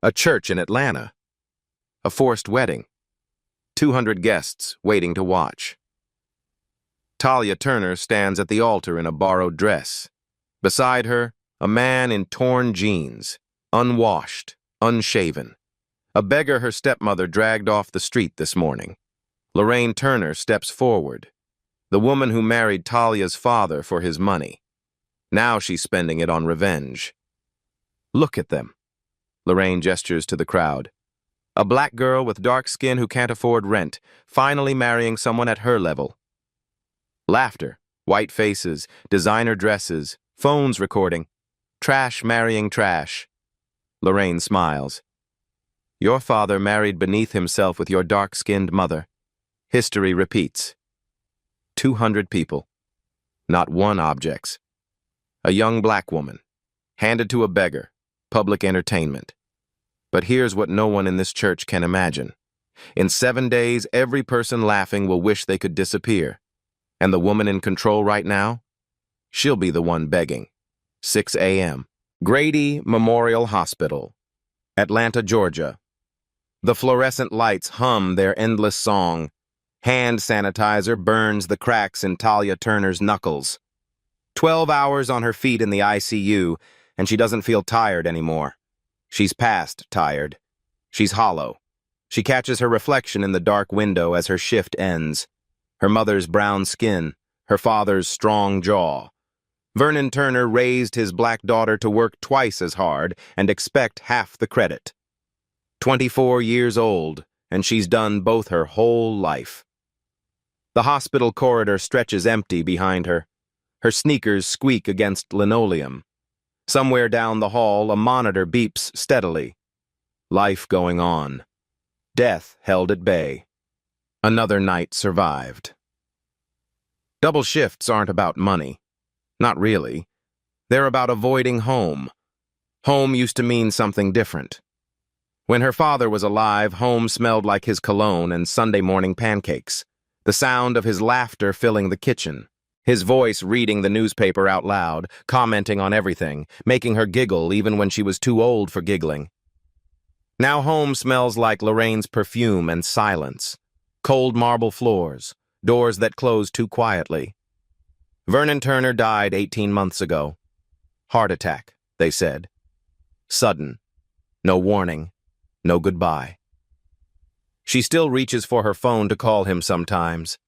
A church in Atlanta. A forced wedding. 200 guests waiting to watch. Talia Turner stands at the altar in a borrowed dress. Beside her, a man in torn jeans, unwashed, unshaven. A beggar her stepmother dragged off the street this morning. Lorraine Turner steps forward, the woman who married Talia's father for his money. Now she's spending it on revenge. Look at them. Lorraine gestures to the crowd. A black girl with dark skin who can't afford rent, finally marrying someone at her level. Laughter, white faces, designer dresses, phones recording. Trash marrying trash. Lorraine smiles. Your father married beneath himself with your dark-skinned mother. History repeats. 200 people. Not one objects. A young black woman. Handed to a beggar. Public entertainment. But here's what no one in this church can imagine. In 7 days, every person laughing will wish they could disappear. And the woman in control right now? She'll be the one begging. 6 a.m. Grady Memorial Hospital, Atlanta, Georgia. The fluorescent lights hum their endless song. Hand sanitizer burns the cracks in Talia Turner's knuckles. 12 hours on her feet in the ICU, and she doesn't feel tired anymore. She's past tired. She's hollow. She catches her reflection in the dark window as her shift ends. Her mother's brown skin, her father's strong jaw. Vernon Turner raised his black daughter to work twice as hard and expect half the credit. 24 years old, and she's done both her whole life. The hospital corridor stretches empty behind her. Her sneakers squeak against linoleum. Somewhere down the hall, a monitor beeps steadily. Life going on. Death held at bay. Another night survived. Double shifts aren't about money. Not really. They're about avoiding home. Home used to mean something different. When her father was alive, home smelled like his cologne and Sunday morning pancakes, the sound of his laughter filling the kitchen, his voice reading the newspaper out loud, commenting on everything, making her giggle even when she was too old for giggling. Now home smells like Lorraine's perfume and silence, cold marble floors, doors that close too quietly. Vernon Turner died 18 months ago. Heart attack, they said. Sudden. No warning. No goodbye. She still reaches for her phone to call him sometimes.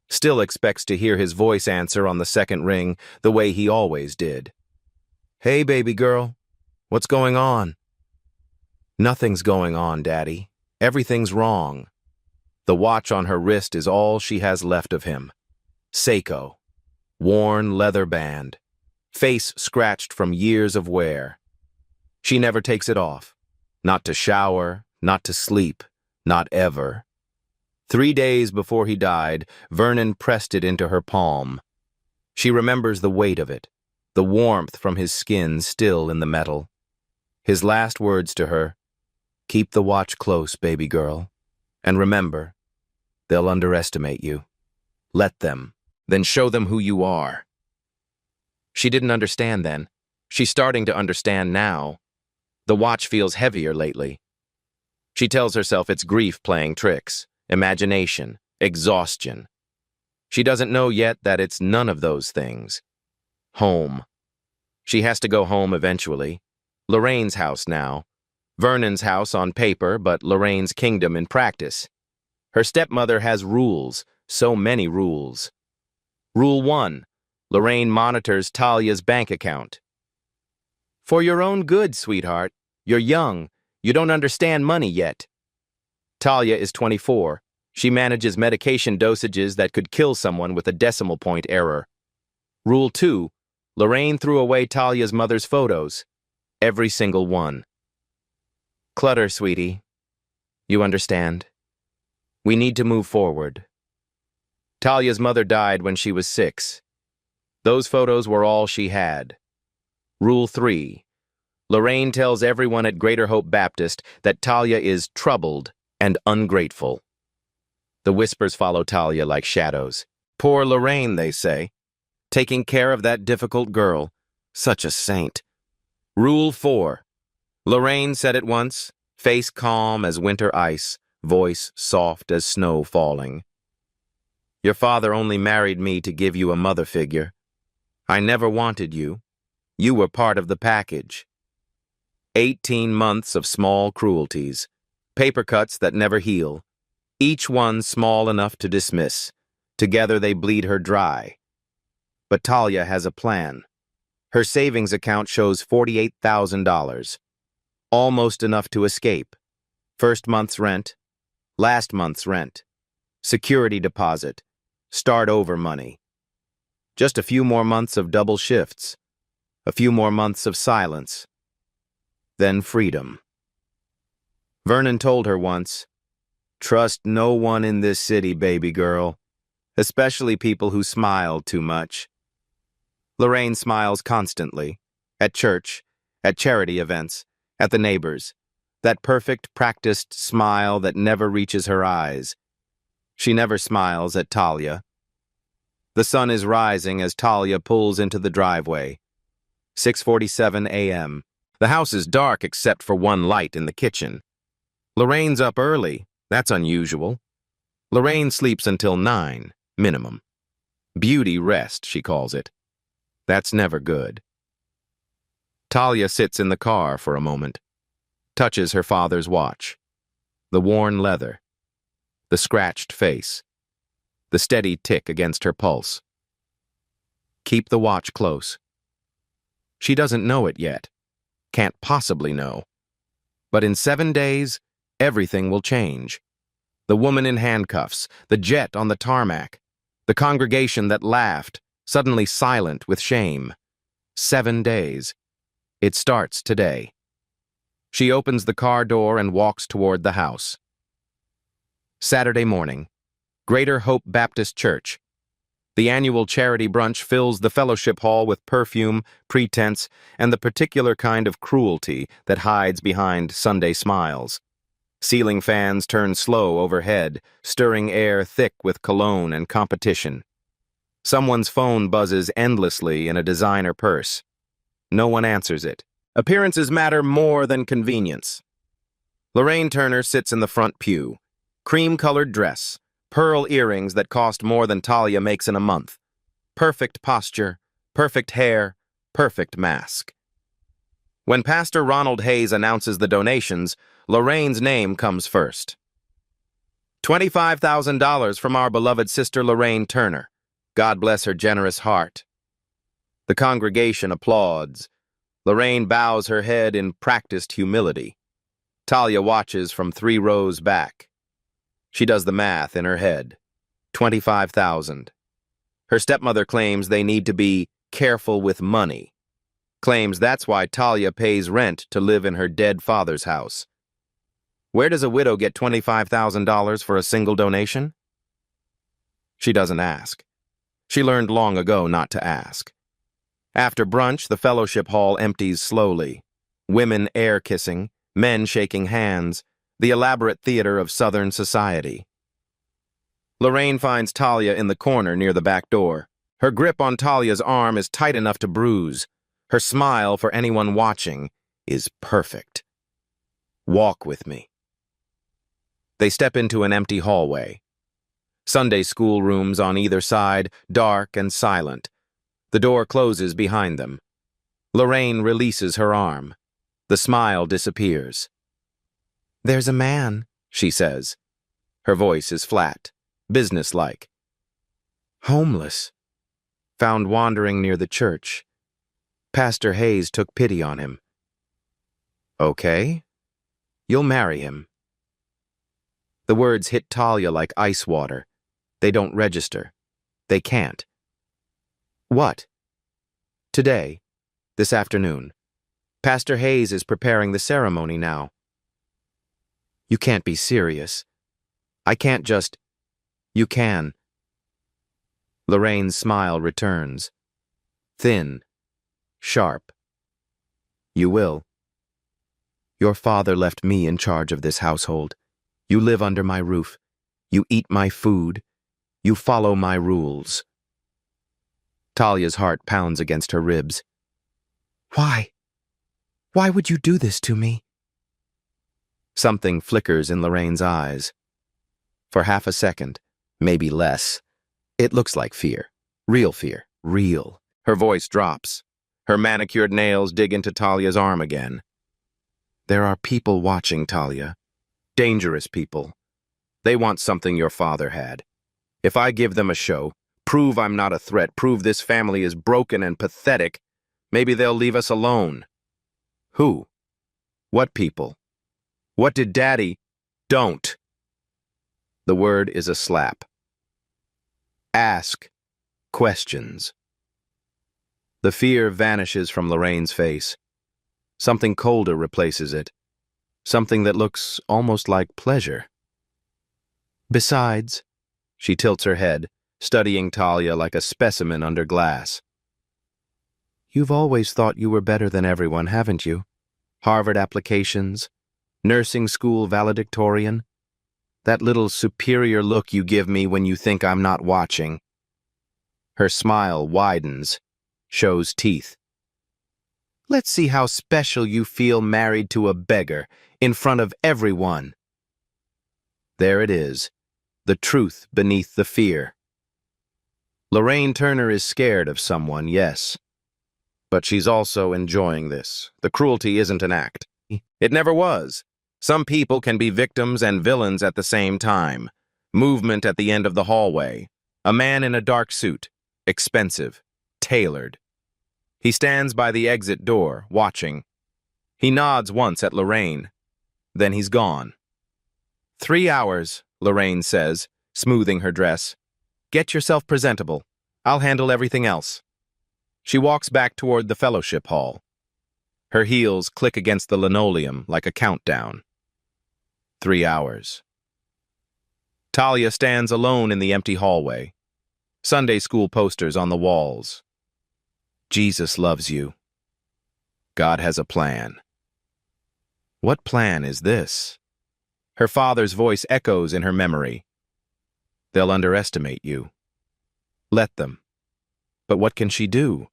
Still expects to hear his voice answer on the second ring the way he always did. Hey, baby girl. What's going on? Nothing's going on, Daddy. Everything's wrong. The watch on her wrist is all she has left of him. Seiko. Worn leather band. Face scratched from years of wear. She never takes it off. Not to shower, not to sleep, not ever. 3 days before he died, Vernon pressed it into her palm. She remembers the weight of it, the warmth from his skin still in the metal. His last words to her, keep the watch close, baby girl, and remember, they'll underestimate you. Let them, then show them who you are. She didn't understand then. She's starting to understand now. The watch feels heavier lately. She tells herself it's grief playing tricks, imagination, exhaustion. She doesn't know yet that it's none of those things. Home. She has to go home eventually. Lorraine's house now. Vernon's house on paper, but Lorraine's kingdom in practice. Her stepmother has rules, so many rules. Rule 1. Lorraine monitors Talia's bank account. For your own good, sweetheart. You're young. You don't understand money yet. Talia is 24. She manages medication dosages that could kill someone with a decimal point error. Rule 2. Lorraine threw away Talia's mother's photos. Every single one. Clutter, sweetie. You understand. We need to move forward. Talia's mother died when she was 6. Those photos were all she had. Rule 3. Lorraine tells everyone at Greater Hope Baptist that Talia is troubled and ungrateful. The whispers follow Talia like shadows. Poor Lorraine, they say. Taking care of that difficult girl. Such a saint. Rule 4. Lorraine said it once, face calm as winter ice, voice soft as snow falling. Your father only married me to give you a mother figure. I never wanted you. You were part of the package. 18 months of small cruelties, paper cuts that never heal, each one small enough to dismiss. Together they bleed her dry. But Talia has a plan. Her savings account shows $48,000. Almost enough to escape. First month's rent, last month's rent, security deposit, start over money. Just a few more months of double shifts, a few more months of silence, then freedom. Vernon told her once, "Trust no one in this city, baby girl, especially people who smile too much." Lorraine smiles constantly, at church, at charity events, at the neighbors, that perfect, practiced smile that never reaches her eyes. She never smiles at Talia. The sun is rising as Talia pulls into the driveway. 6:47 a.m. The house is dark except for one light in the kitchen. Lorraine's up early. That's unusual. Lorraine sleeps until 9, minimum. Beauty rest, she calls it. That's never good. Talia sits in the car for a moment, touches her father's watch. The worn leather, the scratched face, the steady tick against her pulse. Keep the watch close. She doesn't know it yet, can't possibly know. But in 7 days, everything will change. The woman in handcuffs, the jet on the tarmac, the congregation that laughed, suddenly silent with shame. 7 days. It starts today. She opens the car door and walks toward the house. Saturday morning, Greater Hope Baptist Church. The annual charity brunch fills the fellowship hall with perfume, pretense, and the particular kind of cruelty that hides behind Sunday smiles. Ceiling fans turn slow overhead, stirring air thick with cologne and competition. Someone's phone buzzes endlessly in a designer purse. No one answers it. Appearances matter more than convenience. Lorraine Turner sits in the front pew. Cream-colored dress, pearl earrings that cost more than Talia makes in a month. Perfect posture, perfect hair, perfect mask. When Pastor Ronald Hayes announces the donations, Lorraine's name comes first. $25,000 from our beloved sister Lorraine Turner. God bless her generous heart. The congregation applauds. Lorraine bows her head in practiced humility. Talia watches from 3 rows back. She does the math in her head. 25,000. Her stepmother claims they need to be careful with money. Claims that's why Talia pays rent to live in her dead father's house. Where does a widow get $25,000 for a single donation? She doesn't ask. She learned long ago not to ask. After brunch, the fellowship hall empties slowly. Women air-kissing, men shaking hands, the elaborate theater of Southern society. Lorraine finds Talia in the corner near the back door. Her grip on Talia's arm is tight enough to bruise. Her smile, for anyone watching, is perfect. Walk with me. They step into an empty hallway. Sunday school rooms on either side, dark and silent. The door closes behind them. Lorraine releases her arm. The smile disappears. "There's a man," she says. Her voice is flat, businesslike. "Homeless. Found wandering near the church. Pastor Hayes took pity on him." "Okay. You'll marry him." The words hit Talia like ice water. They don't register. They can't. "What?" "Today. This afternoon. Pastor Hayes is preparing the ceremony now." "You can't be serious. I can't just—" "You can." Lorraine's smile returns. Thin. Sharp. "You will. Your father left me in charge of this household. You live under my roof. You eat my food. You follow my rules." Talia's heart pounds against her ribs. "Why? Why would you do this to me?" Something flickers in Lorraine's eyes. For half a second, maybe less, it looks like fear. Real fear. Real. Her voice drops. Her manicured nails dig into Talia's arm again. There are people watching, Talia. Dangerous people. They want something your father had. If I give them a show, prove I'm not a threat, prove this family is broken and pathetic, maybe they'll leave us alone. Who? What people? What did Daddy? Don't. The word is a slap. Ask questions. The fear vanishes from Lorraine's face. Something colder replaces it. Something that looks almost like pleasure. Besides, she tilts her head, studying Talia like a specimen under glass. You've always thought you were better than everyone, haven't you? Harvard applications, nursing school valedictorian. That little superior look you give me when you think I'm not watching. Her smile widens, shows teeth. Let's see how special you feel married to a beggar in front of everyone. There it is, the truth beneath the fear. Lorraine Turner is scared of someone, yes. But she's also enjoying this. The cruelty isn't an act. It never was. Some people can be victims and villains at the same time. Movement at the end of the hallway. A man in a dark suit. Expensive. Tailored. He stands by the exit door, watching. He nods once at Lorraine. Then he's gone. 3 hours, Lorraine says, smoothing her dress. Get yourself presentable. I'll handle everything else. She walks back toward the fellowship hall. Her heels click against the linoleum like a countdown. 3 hours. Talia stands alone in the empty hallway. Sunday school posters on the walls. Jesus loves you. God has a plan. What plan is this? Her father's voice echoes in her memory. They'll underestimate you. Let them. But what can she do?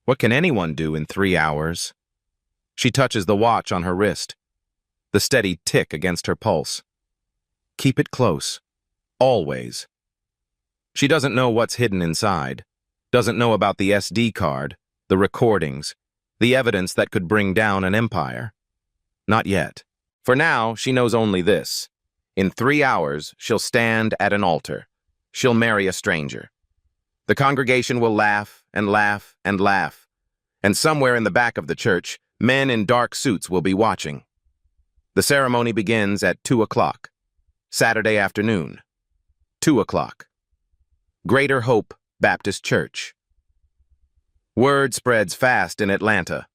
What can anyone do in 3 hours? She touches the watch on her wrist, the steady tick against her pulse. Keep it close. Always. She doesn't know what's hidden inside, doesn't know about the SD card, the recordings, the evidence that could bring down an empire. Not yet. For now, she knows only this. In 3 hours, she'll stand at an altar. She'll marry a stranger. The congregation will laugh and laugh and laugh. And somewhere in the back of the church, men in dark suits will be watching. The ceremony begins at 2 o'clock. Saturday afternoon. 2 o'clock. Greater Hope Baptist Church. Word spreads fast in Atlanta.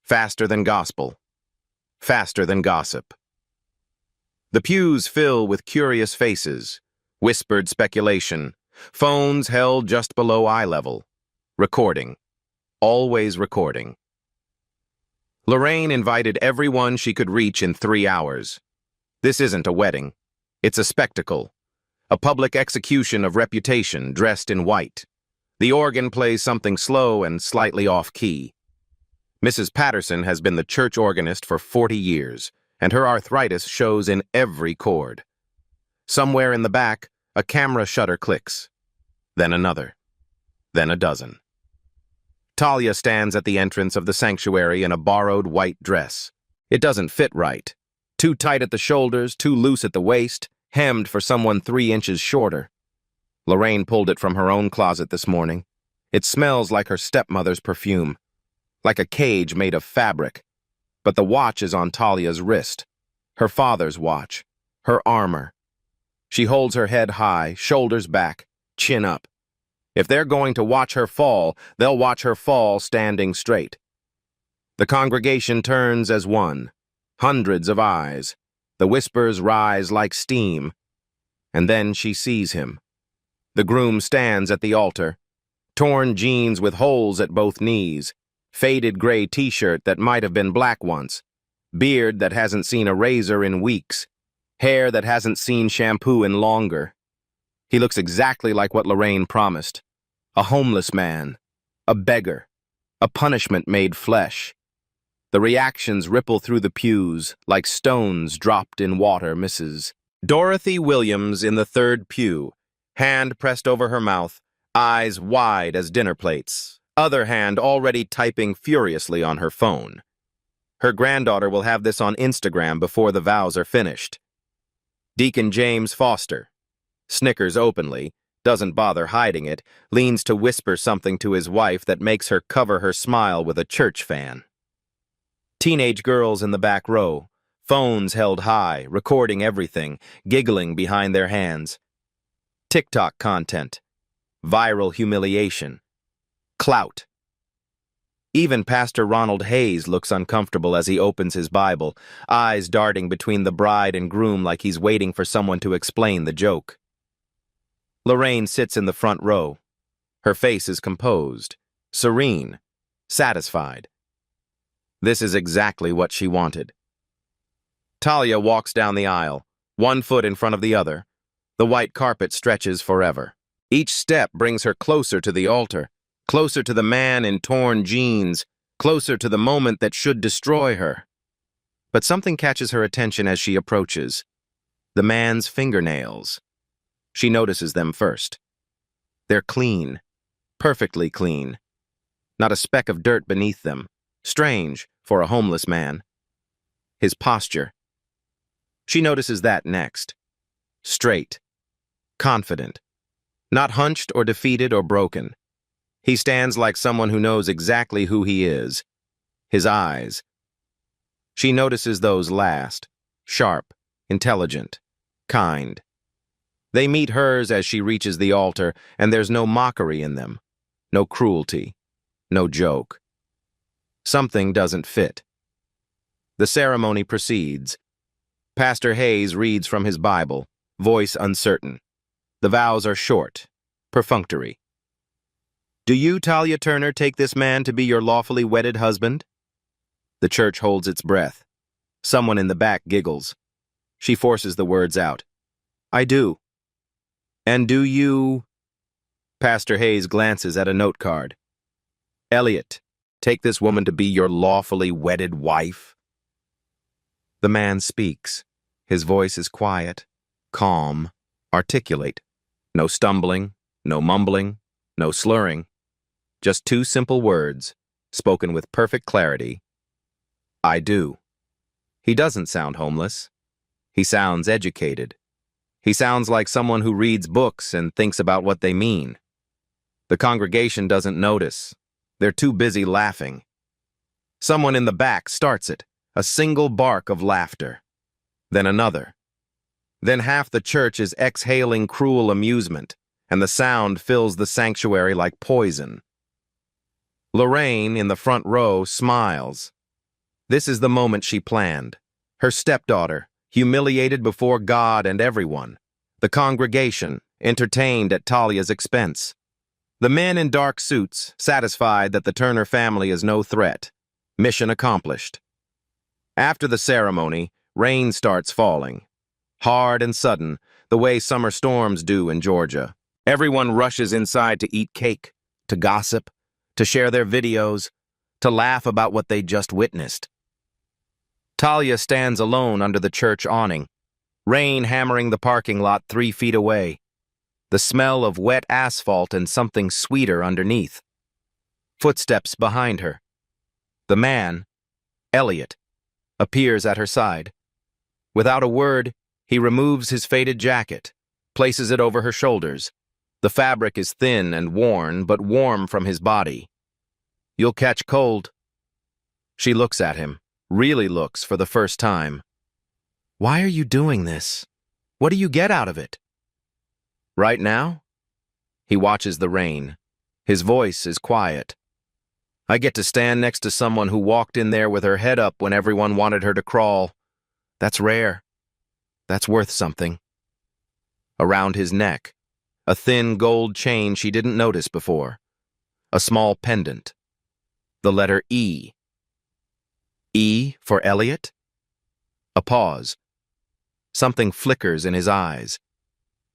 Faster than gospel. Faster than gossip. The pews fill with curious faces, whispered speculation, phones held just below eye level. Recording. Always recording. Lorraine invited everyone she could reach in 3 hours. This isn't a wedding. It's a spectacle. A public execution of reputation dressed in white. The organ plays something slow and slightly off-key. Mrs. Patterson has been the church organist for 40 years, and her arthritis shows in every chord. Somewhere in the back, a camera shutter clicks. Then another. Then a dozen. Talia stands at the entrance of the sanctuary in a borrowed white dress. It doesn't fit right. Too tight at the shoulders, too loose at the waist, hemmed for someone 3 inches shorter. Lorraine pulled it from her own closet this morning. It smells like her stepmother's perfume, like a cage made of fabric. But the watch is on Talia's wrist, her father's watch, her armor. She holds her head high, shoulders back, chin up. If they're going to watch her fall, they'll watch her fall standing straight. The congregation turns as one, hundreds of eyes. The whispers rise like steam. And then she sees him. The groom stands at the altar, torn jeans with holes at both knees, faded gray t-shirt that might have been black once, beard that hasn't seen a razor in weeks, hair that hasn't seen shampoo in longer. He looks exactly like what Lorraine promised. A homeless man, a beggar, a punishment made flesh. The reactions ripple through the pews like stones dropped in water. Mrs. Dorothy Williams in the third pew, hand pressed over her mouth, eyes wide as dinner plates, other hand already typing furiously on her phone. Her granddaughter will have this on Instagram before the vows are finished. Deacon James Foster snickers openly, doesn't bother hiding it, leans to whisper something to his wife that makes her cover her smile with a church fan. Teenage girls in the back row, phones held high, recording everything, giggling behind their hands. TikTok content, viral humiliation, clout. Even Pastor Ronald Hayes looks uncomfortable as he opens his Bible, eyes darting between the bride and groom like he's waiting for someone to explain the joke. Lorraine sits in the front row. Her face is composed, serene, satisfied. This is exactly what she wanted. Talia walks down the aisle, one foot in front of the other. The white carpet stretches forever. Each step brings her closer to the altar, closer to the man in torn jeans, closer to the moment that should destroy her. But something catches her attention as she approaches. The man's fingernails. She notices them first. They're clean, perfectly clean. Not a speck of dirt beneath them. Strange for a homeless man. His posture. She notices that next. Straight. Confident. Not hunched or defeated or broken. He stands like someone who knows exactly who he is. His eyes. She notices those last. Sharp, intelligent, kind. They meet hers as she reaches the altar, and there's no mockery in them. No cruelty. No joke. Something doesn't fit. The ceremony proceeds. Pastor Hayes reads from his Bible, voice uncertain. The vows are short, perfunctory. Do you, Talia Turner, take this man to be your lawfully wedded husband? The church holds its breath. Someone in the back giggles. She forces the words out. I do. And do you... Pastor Hayes glances at a note card. Elliot, take this woman to be your lawfully wedded wife? The man speaks. His voice is quiet, calm, articulate. No stumbling, no mumbling, no slurring. Just two simple words, spoken with perfect clarity. I do. He doesn't sound homeless. He sounds educated. He sounds like someone who reads books and thinks about what they mean. The congregation doesn't notice. They're too busy laughing. Someone in the back starts it, a single bark of laughter. Then another. Then half the church is exhaling cruel amusement, and the sound fills the sanctuary like poison. Lorraine, in the front row, smiles. This is the moment she planned. Her stepdaughter, humiliated before God and everyone. The congregation, entertained at Talia's expense. The men in dark suits, satisfied that the Turner family is no threat. Mission accomplished. After the ceremony, rain starts falling. Hard and sudden, the way summer storms do in Georgia. Everyone rushes inside to eat cake, to gossip, to share their videos, to laugh about what they just witnessed. Talia stands alone under the church awning, rain hammering the parking lot 3 feet away. The smell of wet asphalt and something sweeter underneath. Footsteps behind her. The man, Elliot, appears at her side. Without a word, he removes his faded jacket, places it over her shoulders. The fabric is thin and worn, but warm from his body. You'll catch cold. She looks at him, really looks for the first time. Why are you doing this? What do you get out of it? Right now? He watches the rain. His voice is quiet. I get to stand next to someone who walked in there with her head up when everyone wanted her to crawl. That's rare. That's worth something. Around his neck, a thin gold chain she didn't notice before. A small pendant. The letter E. E for Elliot? A pause. Something flickers in his eyes.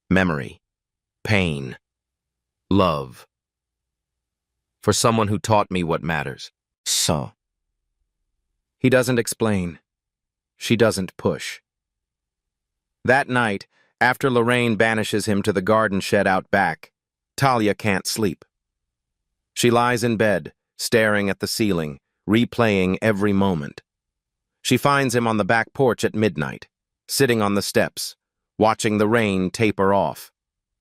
Memory. Pain. Love. For someone who taught me what matters. So. He doesn't explain. She doesn't push. That night, after Lorraine banishes him to the garden shed out back, Talia can't sleep. She lies in bed, staring at the ceiling, replaying every moment. She finds him on the back porch at midnight, sitting on the steps, watching the rain taper off.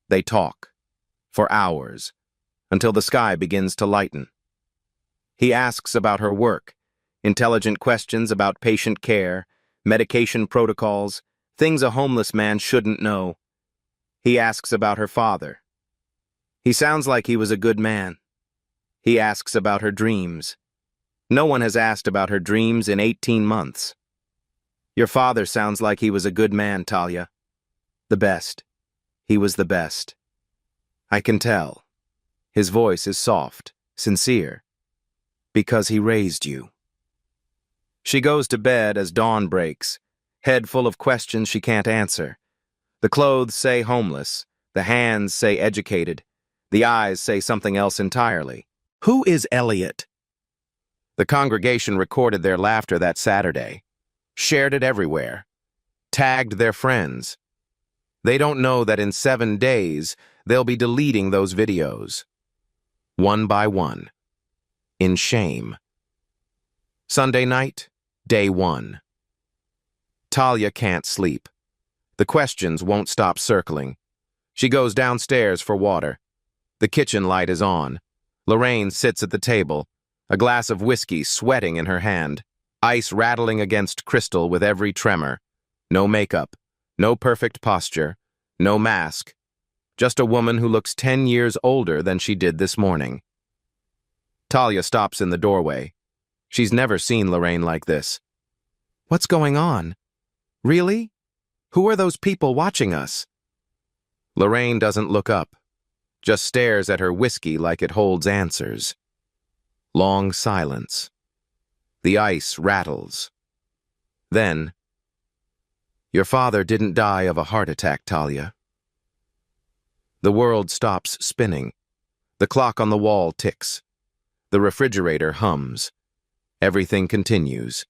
They talk, for hours, until the sky begins to lighten. He asks about her work, intelligent questions about patient care, medication protocols, things a homeless man shouldn't know. He asks about her father. He sounds like he was a good man. He asks about her dreams. No one has asked about her dreams in 18 months. Your father sounds like he was a good man, Talia. The best. He was the best. I can tell. His voice is soft, sincere. Because he raised you. She goes to bed as dawn breaks, head full of questions she can't answer. The clothes say homeless, the hands say educated, the eyes say something else entirely. Who is Elliot? The congregation recorded their laughter that Saturday, shared it everywhere, tagged their friends. They don't know that in 7 days, they'll be deleting those videos. One by one. In shame. Sunday night, day 1. Talia can't sleep. The questions won't stop circling. She goes downstairs for water. The kitchen light is on. Lorraine sits at the table, a glass of whiskey sweating in her hand, ice rattling against crystal with every tremor. No makeup, no perfect posture, no mask. Just a woman who looks 10 years older than she did this morning. Talia stops in the doorway. She's never seen Lorraine like this. What's going on? Really? Who are those people watching us? Lorraine doesn't look up, just stares at her whiskey like it holds answers. Long silence. The ice rattles. Then, your father didn't die of a heart attack, Talia. The world stops spinning. The clock on the wall ticks. The refrigerator hums. Everything continues.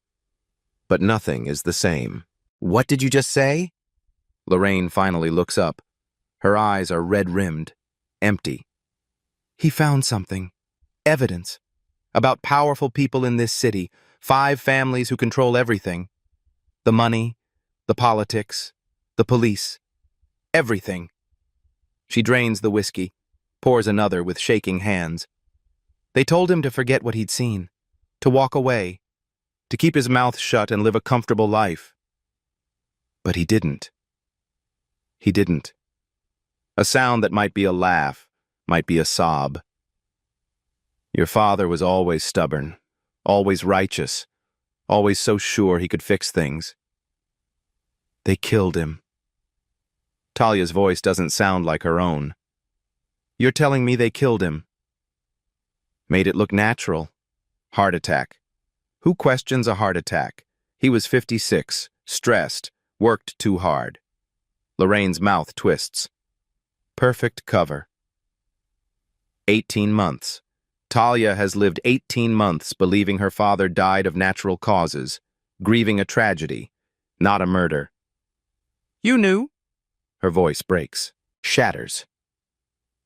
But nothing is the same. What did you just say? Lorraine finally looks up. Her eyes are red-rimmed, empty. He found something. Evidence. About powerful people in this city. 5 families who control everything. The money, the politics, the police. Everything. She drains the whiskey, pours another with shaking hands. They told him to forget what he'd seen, to walk away, to keep his mouth shut and live a comfortable life. But he didn't. He didn't. A sound that might be a laugh, might be a sob. Your father was always stubborn, always righteous, always so sure he could fix things. They killed him. Talia's voice doesn't sound like her own. You're telling me they killed him? Made it look natural. Heart attack. Who questions a heart attack? He was 56, stressed, worked too hard. Lorraine's mouth twists. Perfect cover. 18 months. Talia has lived 18 months believing her father died of natural causes, grieving a tragedy, not a murder. You knew? Her voice breaks, shatters.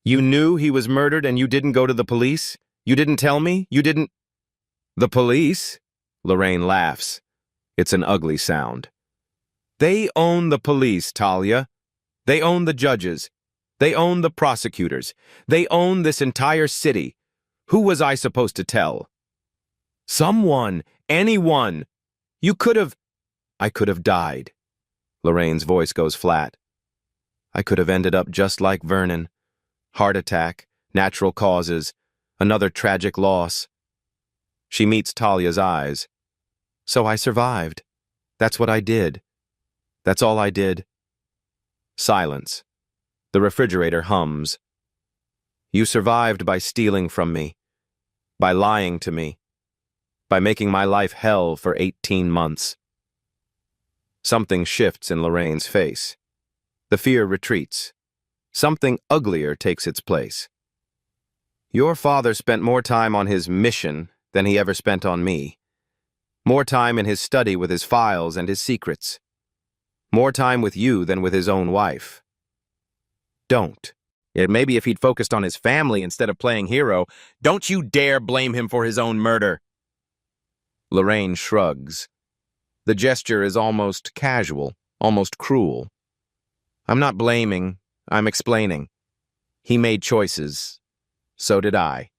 You knew he was murdered and you didn't go to the police? You didn't tell me? You didn't... The police? Lorraine laughs. It's an ugly sound. They own the police, Talia. They own the judges. They own the prosecutors. They own this entire city. Who was I supposed to tell? Someone. Anyone. You could have... I could have died. Lorraine's voice goes flat. I could have ended up just like Vernon. Heart attack, natural causes, another tragic loss. She meets Talia's eyes. So I survived. That's what I did. That's all I did. Silence. The refrigerator hums. You survived by stealing from me, by lying to me, by making my life hell for 18 months. Something shifts in Lorraine's face. The fear retreats. Something uglier takes its place. Your father spent more time on his mission than he ever spent on me. More time in his study with his files and his secrets. More time with you than with his own wife. Don't. Maybe if he'd focused on his family instead of playing hero. Don't you dare blame him for his own murder. Lorraine shrugs. The gesture is almost casual, almost cruel. I'm not blaming, I'm explaining. He made choices. So did I.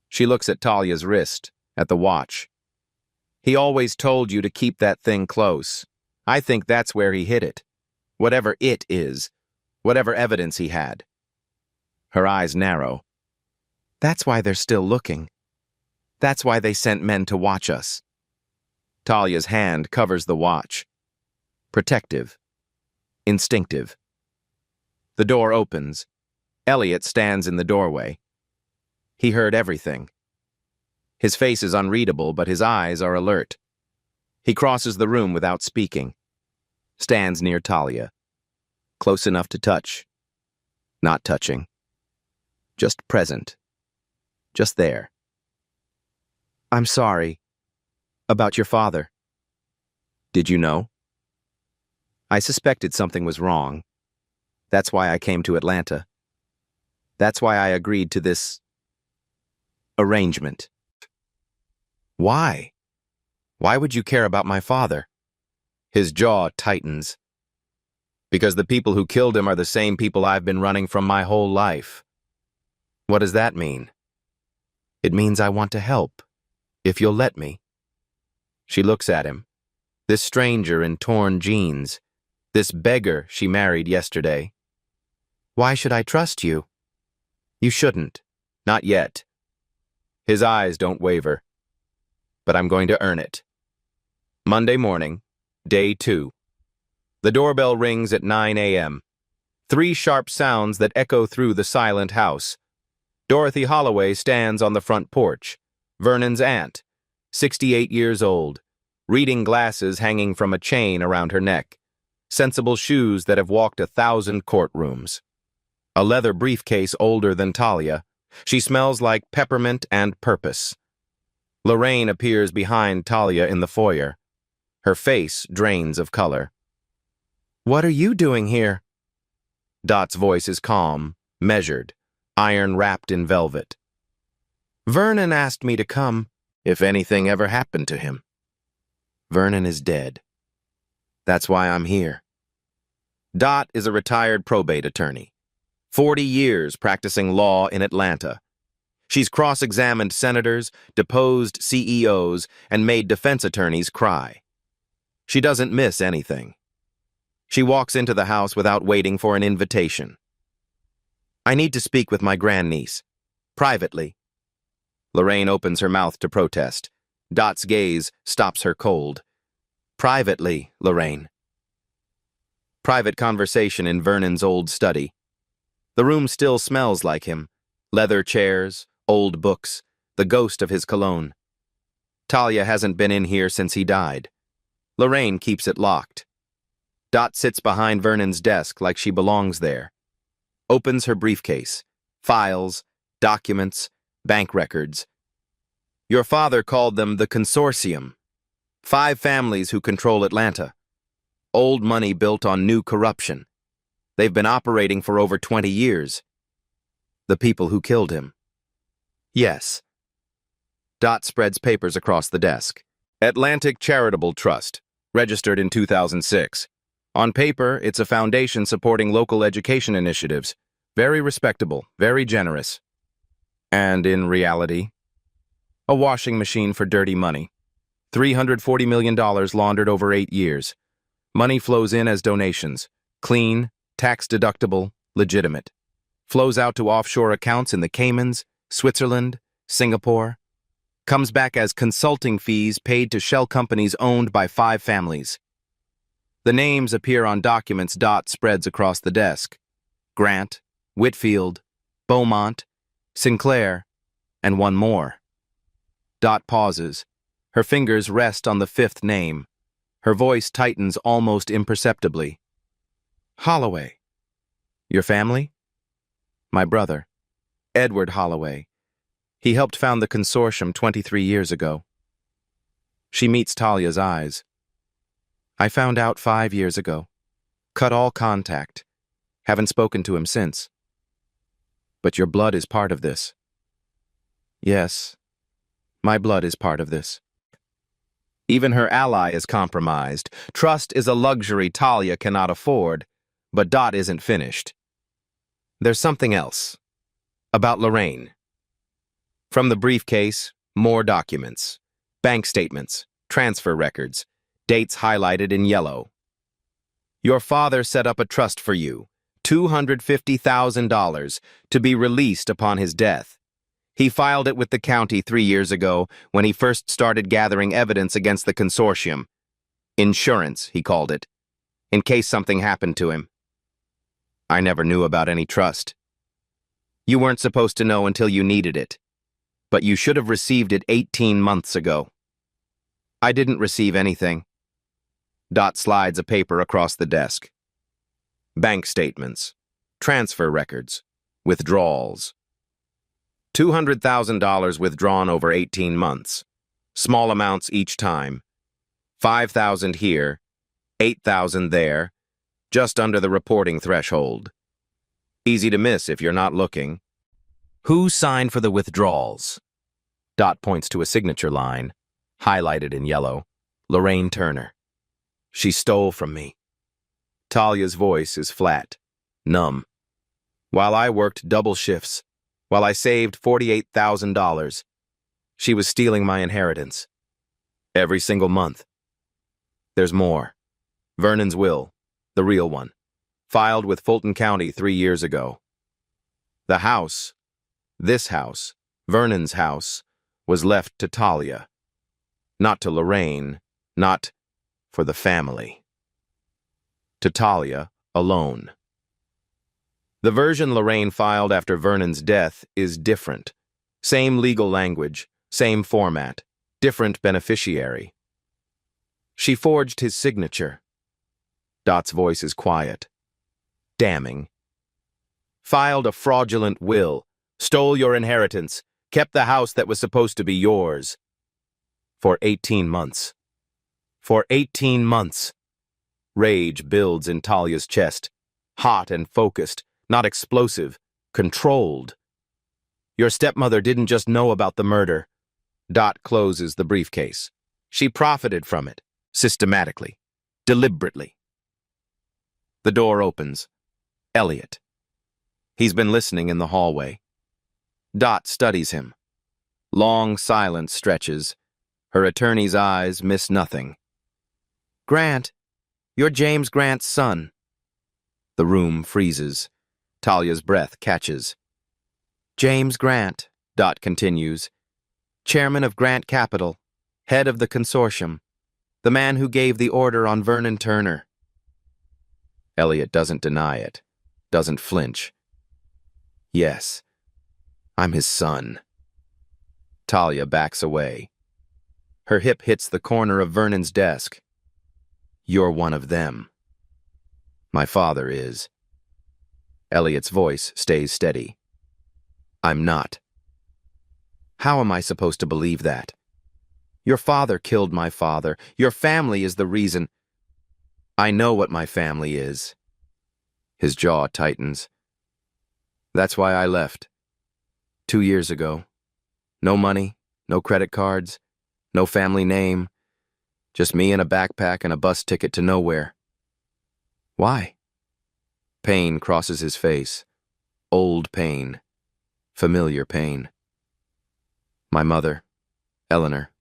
She looks at Talia's wrist, at the watch. He always told you to keep that thing close. I think that's where he hid it. Whatever it is. Whatever evidence he had. Her eyes narrow. That's why they're still looking. That's why they sent men to watch us. Talia's hand covers the watch. Protective. Instinctive. The door opens. Elliot stands in the doorway. He heard everything. His face is unreadable, but his eyes are alert. He crosses the room without speaking. Stands near Talia. Close enough to touch. Not touching. Just present. Just there. I'm sorry. About your father. Did you know? I suspected something was wrong. That's why I came to Atlanta. That's why I agreed to this arrangement. Why? Why would you care about my father? His jaw tightens. Because the people who killed him are the same people I've been running from my whole life. What does that mean? It means I want to help, if you'll let me. She looks at him. This stranger in torn jeans. This beggar she married yesterday. Why should I trust you? You shouldn't. Not yet. His eyes don't waver. But I'm going to earn it. Monday morning, day 2. The doorbell rings at 9 a.m. 3 sharp sounds that echo through the silent house. Dorothy Holloway stands on the front porch. Vernon's aunt, 68 years old, reading glasses hanging from a chain around her neck. Sensible shoes that have walked 1,000 courtrooms. A leather briefcase older than Talia. She smells like peppermint and purpose. Lorraine appears behind Talia in the foyer. Her face drains of color. What are you doing here? Dot's voice is calm, measured, iron wrapped in velvet. Vernon asked me to come, if anything ever happened to him. Vernon is dead. That's why I'm here. Dot is a retired probate attorney. 40 years practicing law in Atlanta. She's cross-examined senators, deposed CEOs, and made defense attorneys cry. She doesn't miss anything. She walks into the house without waiting for an invitation. I need to speak with my grandniece. Privately. Lorraine opens her mouth to protest. Dot's gaze stops her cold. Privately, Lorraine. Private conversation in Vernon's old study. The room still smells like him. Leather chairs, old books, the ghost of his cologne. Talia hasn't been in here since he died. Lorraine keeps it locked. Dot sits behind Vernon's desk like she belongs there. Opens her briefcase. Files, documents, bank records. Your father called them the consortium. 5 families who control Atlanta. Old money built on new corruption. They've been operating for over 20 years. The people who killed him. Yes. Dot spreads papers across the desk. Atlantic Charitable Trust, registered in 2006. On paper, it's a foundation supporting local education initiatives. Very respectable, very generous. And in reality, a washing machine for dirty money. $340 million laundered over 8 years. Money flows in as donations. Clean, tax-deductible, legitimate. Flows out to offshore accounts in the Caymans, Switzerland, Singapore. Comes back as consulting fees paid to shell companies owned by 5 families. The names appear on documents Dot spreads across the desk. Grant, Whitfield, Beaumont, Sinclair, and one more. Dot pauses. Her fingers rest on the 5th name. Her voice tightens almost imperceptibly. Holloway. Your family? My brother, Edward Holloway. He helped found the consortium 23 years ago. She meets Talia's eyes. I found out 5 years ago. Cut all contact. Haven't spoken to him since. But your blood is part of this. Yes, my blood is part of this. Even her ally is compromised. Trust is a luxury Talia cannot afford, but Dot isn't finished. There's something else. About Lorraine. From the briefcase, more documents. Bank statements, transfer records, dates highlighted in yellow. Your father set up a trust for you, $250,000, to be released upon his death. He filed it with the county 3 years ago when he first started gathering evidence against the consortium. Insurance, he called it, in case something happened to him. I never knew about any trust. You weren't supposed to know until you needed it, but you should have received it 18 months ago. I didn't receive anything. Dot slides a paper across the desk. Bank statements, transfer records, withdrawals. $200,000 withdrawn over 18 months. Small amounts each time. 5,000 here, 8,000 there, just under the reporting threshold. Easy to miss if you're not looking. Who signed for the withdrawals? Dot points to a signature line, highlighted in yellow. Lorraine Turner. She stole from me. Talia's voice is flat, numb. While I worked double shifts, while I saved $48,000, she was stealing my inheritance. Every single month. There's more. Vernon's will, the real one, filed with Fulton County 3 years ago. The house, this house, Vernon's house, was left to Talia. Not to Lorraine, not for the family. To Talia alone. The version Lorraine filed after Vernon's death is different. Same legal language, same format, different beneficiary. She forged his signature. Dot's voice is quiet, damning. Filed a fraudulent will, stole your inheritance, kept the house that was supposed to be yours. For 18 months. For 18 months. Rage builds in Talia's chest, hot and focused, not explosive, controlled. Your stepmother didn't just know about the murder. Dot closes the briefcase. She profited from it, systematically, deliberately. The door opens. Elliot. He's been listening in the hallway. Dot studies him. Long silence stretches. Her attorney's eyes miss nothing. Grant, you're James Grant's son. The room freezes. Talia's breath catches. James Grant, Dot continues, chairman of Grant Capital, head of the consortium, the man who gave the order on Vernon Turner. Elliot doesn't deny it, doesn't flinch. Yes, I'm his son. Talia backs away. Her hip hits the corner of Vernon's desk. You're one of them. My father is. Elliot's voice stays steady. I'm not. How am I supposed to believe that? Your father killed my father. Your family is the reason. I know what my family is. His jaw tightens. That's why I left. 2 years ago. No money, no credit cards, no family name. Just me and a backpack and a bus ticket to nowhere. Why? Pain crosses his face. Old pain. Familiar pain. My mother, Eleanor.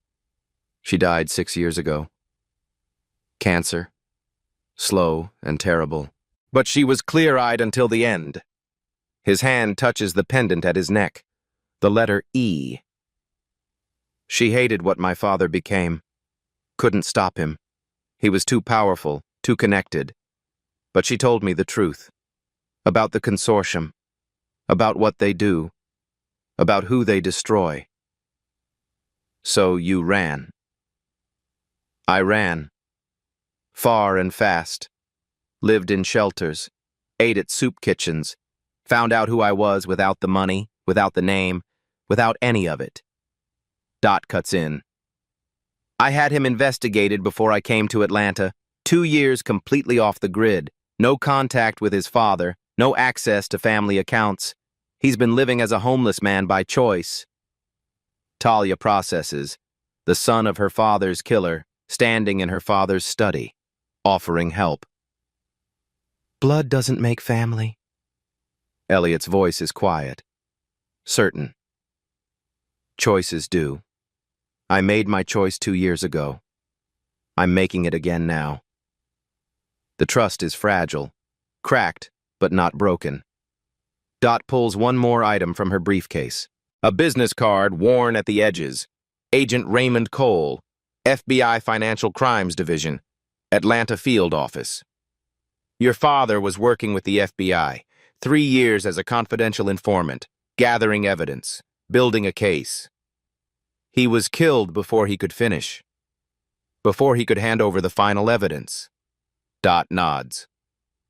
She died 6 years ago. Cancer. Slow and terrible. But she was clear-eyed until the end. His hand touches the pendant at his neck. The letter E. She hated what my father became. Couldn't stop him. He was too powerful, too connected. But she told me the truth. About the consortium. About what they do. About who they destroy. So you ran. I ran. Far and fast. Lived in shelters. Ate at soup kitchens. Found out who I was without the money, without the name, without any of it. Dot cuts in. I had him investigated before I came to Atlanta. 2 years completely off the grid. No contact with his father. No access to family accounts. He's been living as a homeless man by choice. Talia processes. The son of her father's killer, standing in her father's study, offering help. Blood doesn't make family. Elliot's voice is quiet. Certain. Choices do. I made my choice 2 years ago. I'm making it again now. The trust is fragile, cracked, but not broken. Dot pulls one more item from her briefcase. A business card worn at the edges. Agent Raymond Cole, FBI Financial Crimes Division, Atlanta Field Office. Your father was working with the FBI, 3 years as a confidential informant, gathering evidence, building a case. He was killed before he could finish, before he could hand over the final evidence. Dot nods.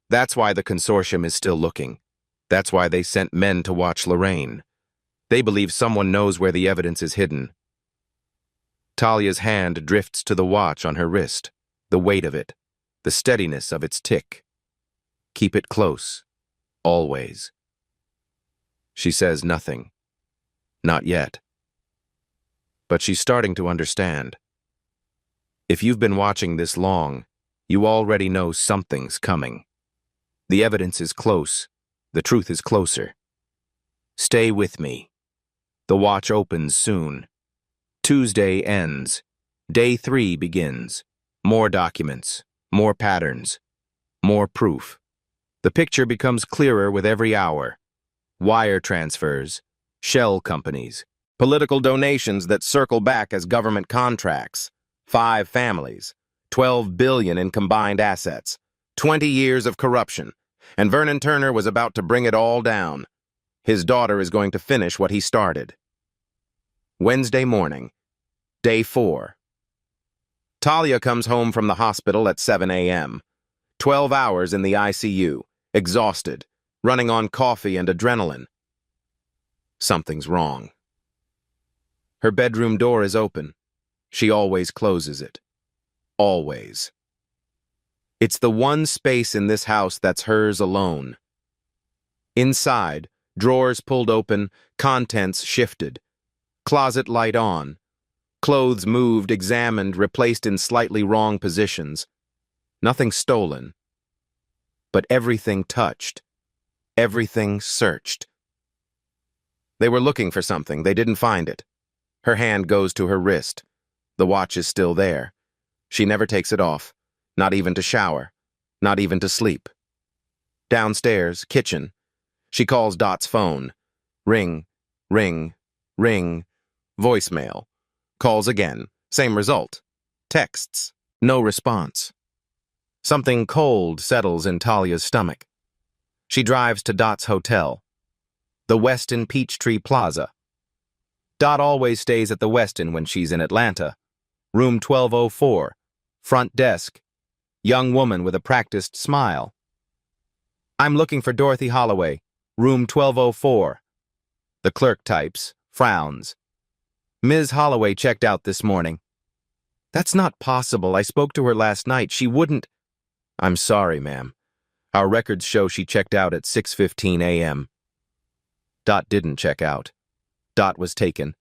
That's why the consortium is still looking. That's why they sent men to watch Lorraine. They believe someone knows where the evidence is hidden. Talia's hand drifts to the watch on her wrist, the weight of it, the steadiness of its tick. Keep it close, always. She says nothing. Not yet. But she's starting to understand. If you've been watching this long, you already know something's coming. The evidence is close. The truth is closer. Stay with me. The watch opens soon. Tuesday ends. Day 3 begins. More documents, more patterns, more proof. The picture becomes clearer with every hour. Wire transfers, shell companies, political donations that circle back as government contracts. 5 families, $12 billion in combined assets, 20 years of corruption. And Vernon Turner was about to bring it all down. His daughter is going to finish what he started. Wednesday morning, day 4. Talia comes home from the hospital at 7 a.m. 12 hours in the ICU, exhausted, running on coffee and adrenaline. Something's wrong. Her bedroom door is open. She always closes it. Always. It's the one space in this house that's hers alone. Inside, drawers pulled open, contents shifted. Closet light on. Clothes moved, examined, replaced in slightly wrong positions. Nothing stolen. But everything touched. Everything searched. They were looking for something. They didn't find it. Her hand goes to her wrist. The watch is still there. She never takes it off. Not even to shower. Not even to sleep. Downstairs, kitchen. She calls Dot's phone. Ring, ring, ring. Voicemail. Calls again. Same result. Texts. No response. Something cold settles in Talia's stomach. She drives to Dot's hotel. The Westin Peachtree Plaza. Dot always stays at the Westin when she's in Atlanta. Room 1204. Front desk. Young woman with a practiced smile. I'm looking for Dorothy Holloway. Room 1204. The clerk types, frowns. Ms. Holloway checked out this morning. That's not possible. I spoke to her last night. She wouldn't. I'm sorry, ma'am. Our records show she checked out at 6:15 a.m. Dot didn't check out. Dot was taken.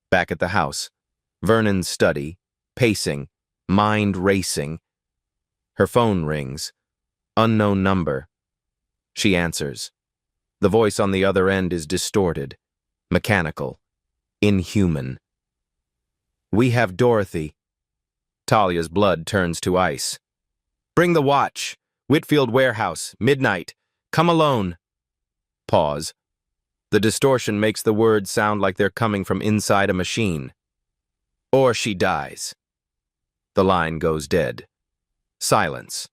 Back at the house. Vernon's study. Pacing. Mind racing. Her phone rings. Unknown number. She answers. The voice on the other end is distorted. Mechanical. Inhuman. We have Dorothy. Talia's blood turns to ice. Bring the watch. Whitfield Warehouse. Midnight. Come alone. Pause. The distortion makes the words sound like they're coming from inside a machine. Or she dies. The line goes dead. Silence.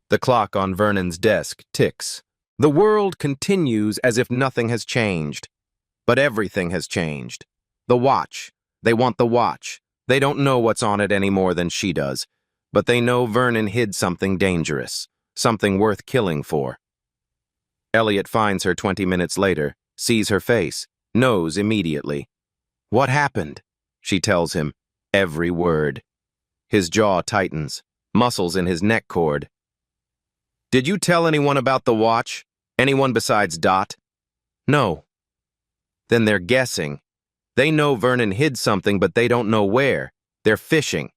The clock on Vernon's desk ticks. The world continues as if nothing has changed. But everything has changed. The watch. They want the watch. They don't know what's on it any more than she does. But they know Vernon hid something dangerous. Something worth killing for. Elliot finds her 20 minutes later, sees her face, knows immediately. What happened? She tells him. Every word. His jaw tightens, muscles in his neck cord. Did you tell anyone about the watch? Anyone besides Dot? No. Then they're guessing. They know Vernon hid something, but they don't know where. They're fishing.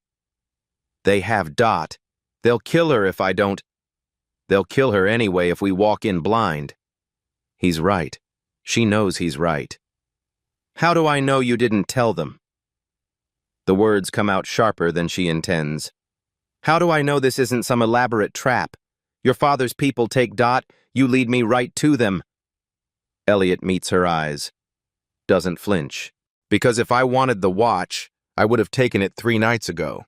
They have Dot. They'll kill her if I don't. They'll kill her anyway if we walk in blind. He's right. She knows he's right. How do I know you didn't tell them? The words come out sharper than she intends. How do I know this isn't some elaborate trap? Your father's people take Dot, you lead me right to them. Elliot meets her eyes. Doesn't flinch. Because if I wanted the watch, I would have taken it 3 nights ago.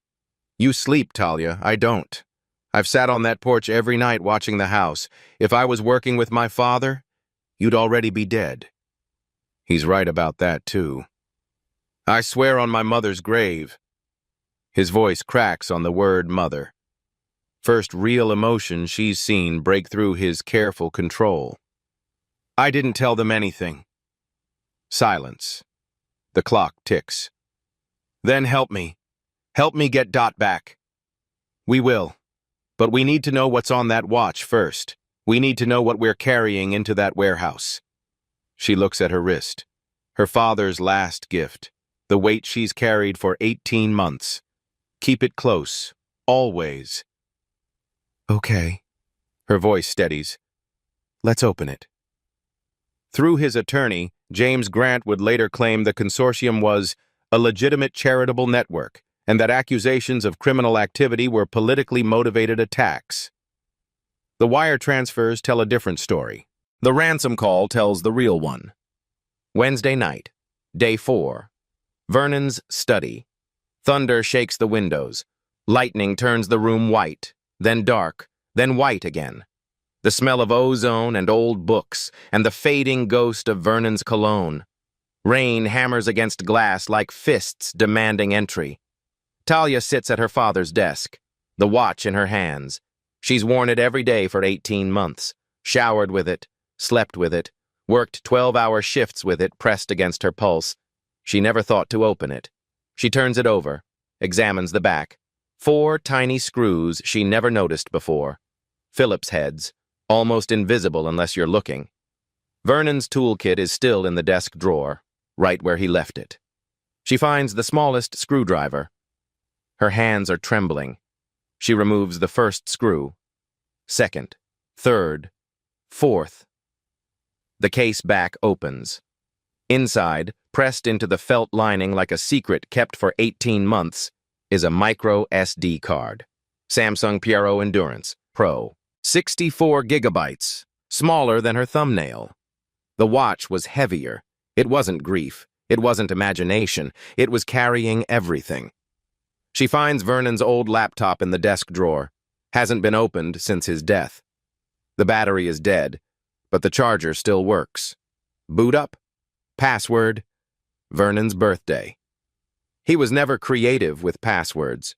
You sleep, Talia, I don't. I've sat on that porch every night watching the house. If I was working with my father, you'd already be dead. He's right about that, too. I swear on my mother's grave. His voice cracks on the word mother. First real emotion she's seen break through his careful control. I didn't tell them anything. Silence. The clock ticks. Then help me. Help me get Dot back. We will. But we need to know what's on that watch first. We need to know what we're carrying into that warehouse. She looks at her wrist. Her father's last gift. The weight she's carried for 18 months. Keep it close. Always. Okay. Her voice steadies. Let's open it. Through his attorney, James Grant would later claim the consortium was a legitimate charitable network and that accusations of criminal activity were politically motivated attacks. The wire transfers tell a different story. The ransom call tells the real one. Wednesday night, day 4. Vernon's study. Thunder shakes the windows. Lightning turns the room white, then dark, then white again. The smell of ozone and old books, and the fading ghost of Vernon's cologne. Rain hammers against glass like fists demanding entry. Talia sits at her father's desk, the watch in her hands. She's worn it every day for 18 months, showered with it, slept with it, worked 12-hour shifts with it pressed against her pulse. She never thought to open it. She turns it over, examines the back. 4 tiny screws she never noticed before. Phillips heads, almost invisible unless you're looking. Vernon's toolkit is still in the desk drawer, right where he left it. She finds the smallest screwdriver. Her hands are trembling. She removes the first screw, second, third, fourth. The case back opens. Inside, pressed into the felt lining like a secret kept for 18 months, is a micro SD card. Samsung Piero Endurance Pro. 64 gigabytes, smaller than her thumbnail. The watch was heavier. It wasn't grief. It wasn't imagination. It was carrying everything. She finds Vernon's old laptop in the desk drawer. Hasn't been opened since his death. The battery is dead, but the charger still works. Boot up. Password. Vernon's birthday. He was never creative with passwords.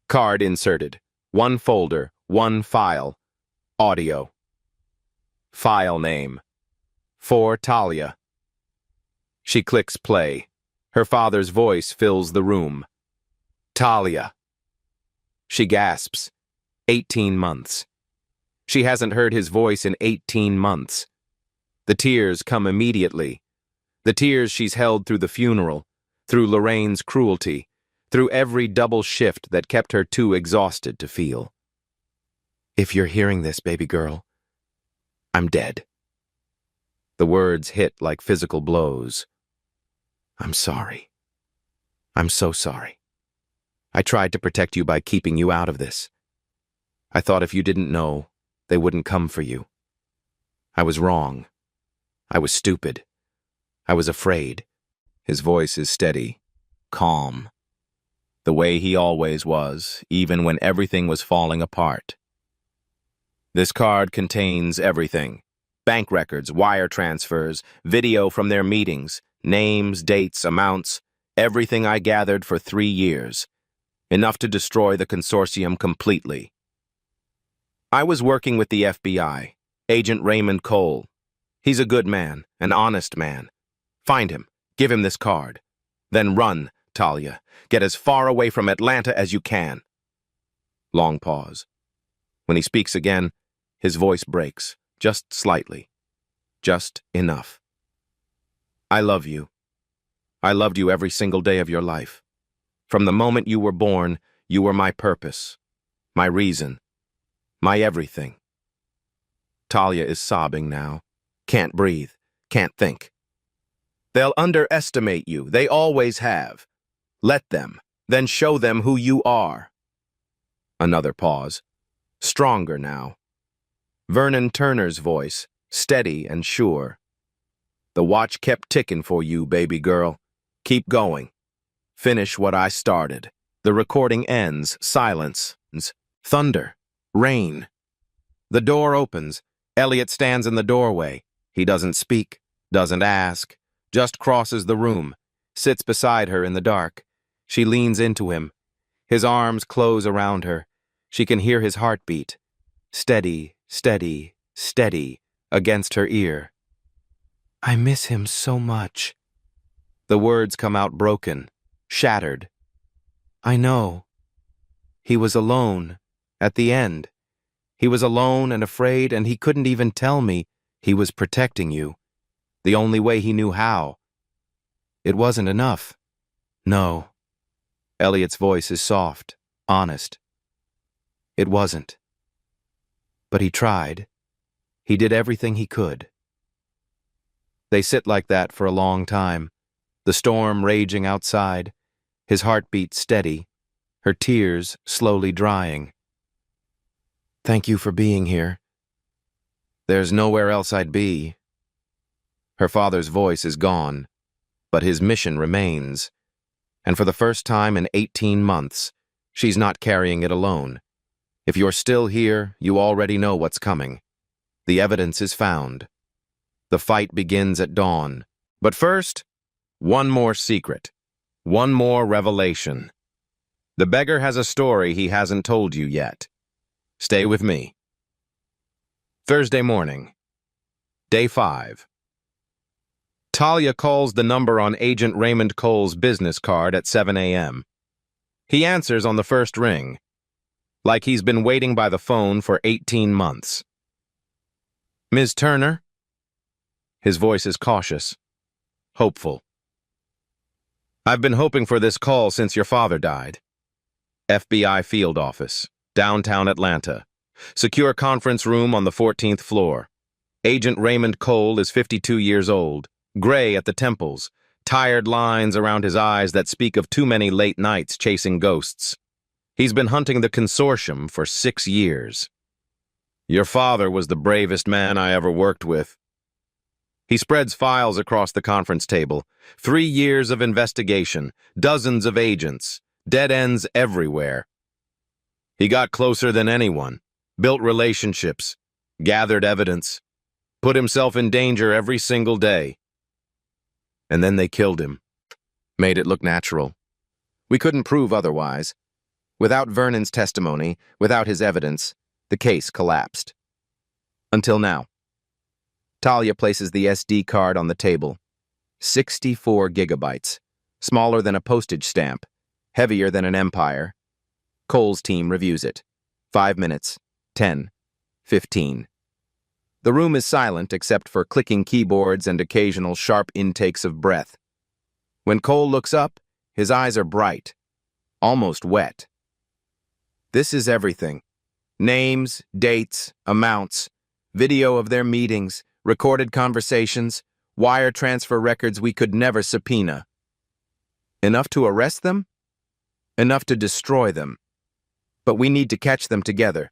Card inserted. 1 folder, 1 file. Audio. File name. For Talia. She clicks play. Her father's voice fills the room. Talia. She gasps. 18 months. She hasn't heard his voice in 18 months. The tears come immediately. The tears she's held through the funeral, through Lorraine's cruelty, through every double shift that kept her too exhausted to feel. If you're hearing this, baby girl, I'm dead. The words hit like physical blows. I'm sorry. I'm so sorry. I tried to protect you by keeping you out of this. I thought if you didn't know, they wouldn't come for you. I was wrong. I was stupid. I was afraid. His voice is steady, calm. The way he always was, even when everything was falling apart. This card contains everything. Bank records, wire transfers, video from their meetings, names, dates, amounts, everything I gathered for 3 years. Enough to destroy the consortium completely. I was working with the FBI, Agent Raymond Cole. He's a good man, an honest man. Find him, give him this card. Then run Talia. Get as far away from Atlanta as you can. Long pause. When he speaks again, his voice breaks, just slightly. Just enough. I love you. I loved you every single day of your life. From the moment you were born, you were my purpose, my reason, my everything. Talia is sobbing now. Can't breathe, can't think. They'll underestimate you. They always have. Let them, then show them who you are. Another pause. Stronger now. Vernon Turner's voice, steady and sure. The watch kept ticking for you, baby girl. Keep going. Finish what I started. The recording ends. Silence. Thunder. Rain. The door opens. Elliot stands in the doorway. He doesn't speak, doesn't ask, just crosses the room, sits beside her in the dark. She leans into him. His arms close around her. She can hear his heartbeat. Steady, steady, steady, against her ear. I miss him so much. The words come out broken, shattered. I know. He was alone, at the end. He was alone and afraid, and he couldn't even tell me he was protecting you. The only way he knew how. It wasn't enough. No. Elliot's voice is soft, honest. It wasn't. But he tried. He did everything he could. They sit like that for a long time, the storm raging outside, his heartbeat steady, her tears slowly drying. Thank you for being here. There's nowhere else I'd be. Her father's voice is gone, but his mission remains. And for the first time in 18 months, she's not carrying it alone. If you're still here, you already know what's coming. The evidence is found. The fight begins at dawn. But first, one more secret. One more revelation. The beggar has a story he hasn't told you yet. Stay with me. Thursday morning. Day 5. Talia calls the number on Agent Raymond Cole's business card at 7 a.m. He answers on the first ring, like he's been waiting by the phone for 18 months. Ms. Turner? His voice is cautious, hopeful. I've been hoping for this call since your father died. FBI field office, downtown Atlanta. Secure conference room on the 14th floor. Agent Raymond Cole is 52 years old, gray at the temples, tired lines around his eyes that speak of too many late nights chasing ghosts. He's been hunting the consortium for 6 years. Your father was the bravest man I ever worked with. He spreads files across the conference table. 3 years of investigation, dozens of agents, dead ends everywhere. He got closer than anyone, built relationships, gathered evidence, put himself in danger every single day. And then they killed him. Made it look natural. We couldn't prove otherwise. Without Vernon's testimony, without his evidence, the case collapsed. Until now. Talia places the SD card on the table. 64 gigabytes. Smaller than a postage stamp. Heavier than an empire. Cole's team reviews it. 5 minutes. 10. 15. The room is silent except for clicking keyboards and occasional sharp intakes of breath. When Cole looks up, his eyes are bright. Almost wet. This is everything. Names, dates, amounts, video of their meetings, recorded conversations, wire transfer records we could never subpoena. Enough to arrest them? Enough to destroy them. But we need to catch them together.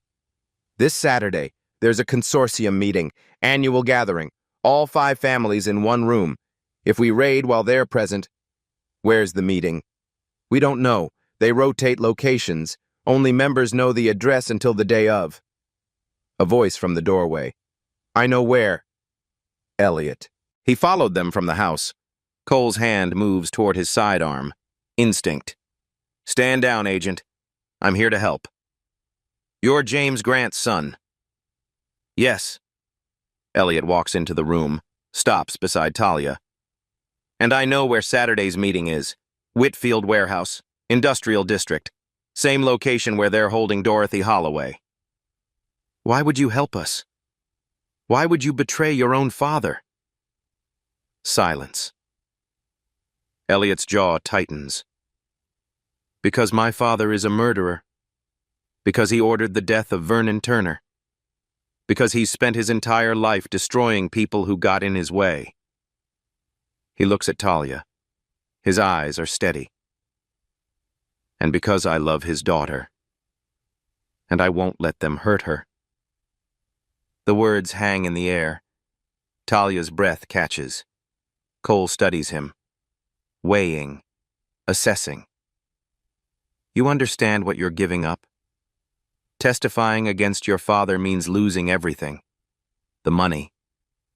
This Saturday, there's a consortium meeting, annual gathering, all 5 families in one room. If we raid while they're present, where's the meeting? We don't know. They rotate locations. Only members know the address until the day of. A voice from the doorway. I know where. Elliot. He followed them from the house. Cole's hand moves toward his sidearm. Instinct. Stand down, Agent. I'm here to help. You're James Grant's son. Yes. Elliot walks into the room, stops beside Talia. And I know where Saturday's meeting is. Whitfield Warehouse, Industrial District. Same location where they're holding Dorothy Holloway. Why would you help us? Why would you betray your own father? Silence. Elliot's jaw tightens. Because my father is a murderer. Because he ordered the death of Vernon Turner. Because he's spent his entire life destroying people who got in his way. He looks at Talia. His eyes are steady. And because I love his daughter. And I won't let them hurt her. The words hang in the air. Talia's breath catches. Cole studies him. Weighing. Assessing. You understand what you're giving up? Testifying against your father means losing everything. The money.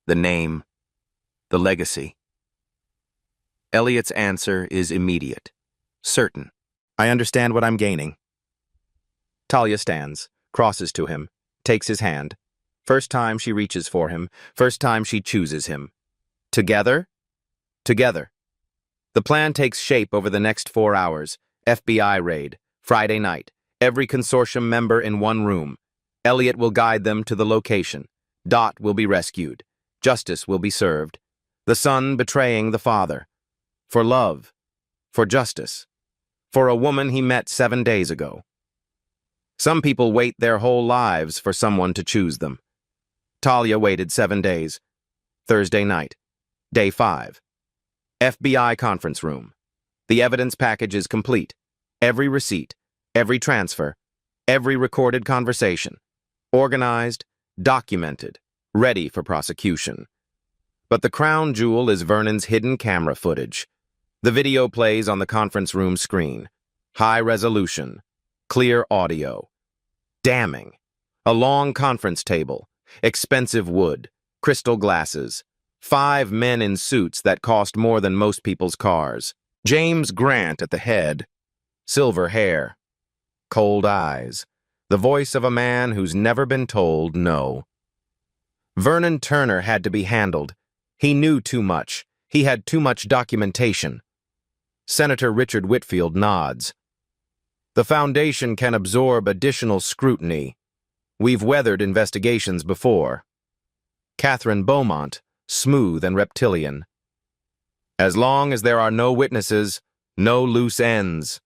The name. The legacy. Elliot's answer is immediate. Certain. I understand what I'm gaining. Talia stands, crosses to him, takes his hand. First time she reaches for him, first time she chooses him. Together? Together. The plan takes shape over the next 4 hours. FBI raid, Friday night. Every consortium member in one room. Elliot will guide them to the location. Dot will be rescued. Justice will be served. The son betraying the father. For love. For justice. For a woman he met 7 days ago. Some people wait their whole lives for someone to choose them. Talia waited 7 days. Thursday night. Day 5. FBI conference room. The evidence package is complete. Every receipt, every transfer, every recorded conversation. Organized, documented, ready for prosecution. But the crown jewel is Vernon's hidden camera footage. The video plays on the conference room screen. High resolution. Clear audio. Damning. A long conference table. Expensive wood. Crystal glasses. 5 men in suits that cost more than most people's cars. James Grant at the head. Silver hair. Cold eyes. The voice of a man who's never been told no. Vernon Turner had to be handled. He knew too much. He had too much documentation. Senator Richard Whitfield nods. The Foundation can absorb additional scrutiny. We've weathered investigations before. Catherine Beaumont, smooth and reptilian. As long as there are no witnesses, no loose ends.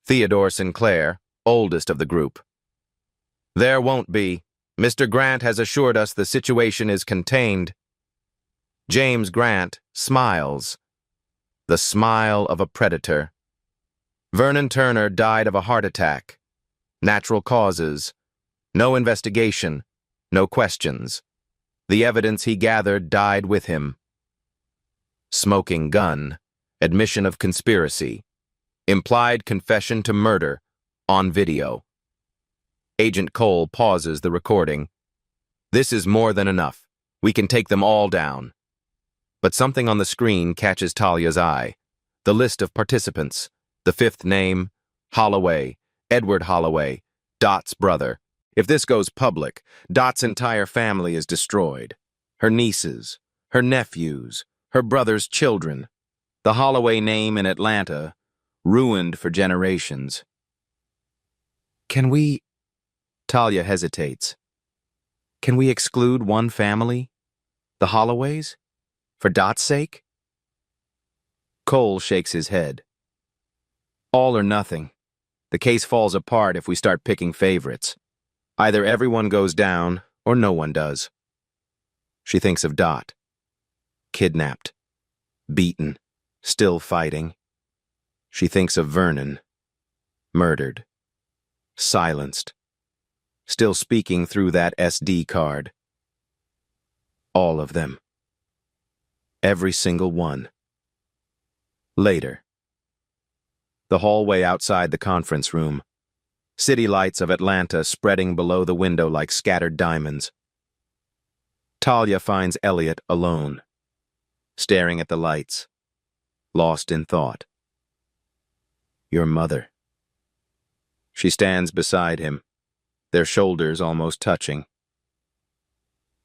Theodore Sinclair, oldest of the group. There won't be. Mr. Grant has assured us the situation is contained. James Grant smiles. The smile of a predator. Vernon Turner died of a heart attack. Natural causes. No investigation. No questions. The evidence he gathered died with him. Smoking gun. Admission of conspiracy. Implied confession to murder. On video. Agent Cole pauses the recording. This is more than enough. We can take them all down. But something on the screen catches Talia's eye. The list of participants. The 5th name. Holloway. Edward Holloway. Dot's brother. If this goes public, Dot's entire family is destroyed. Her nieces. Her nephews. Her brother's children. The Holloway name in Atlanta. Ruined for generations. Can we... Talia hesitates. Can we exclude one family? The Holloways? For Dot's sake? Cole shakes his head. All or nothing. The case falls apart if we start picking favorites. Either everyone goes down, or no one does. She thinks of Dot. Kidnapped. Beaten. Still fighting. She thinks of Vernon. Murdered. Silenced. Still speaking through that SD card. All of them. Every single one. Later. The hallway outside the conference room. City lights of Atlanta spreading below the window like scattered diamonds. Talia finds Elliot alone, staring at the lights, lost in thought. Your mother. She stands beside him, their shoulders almost touching.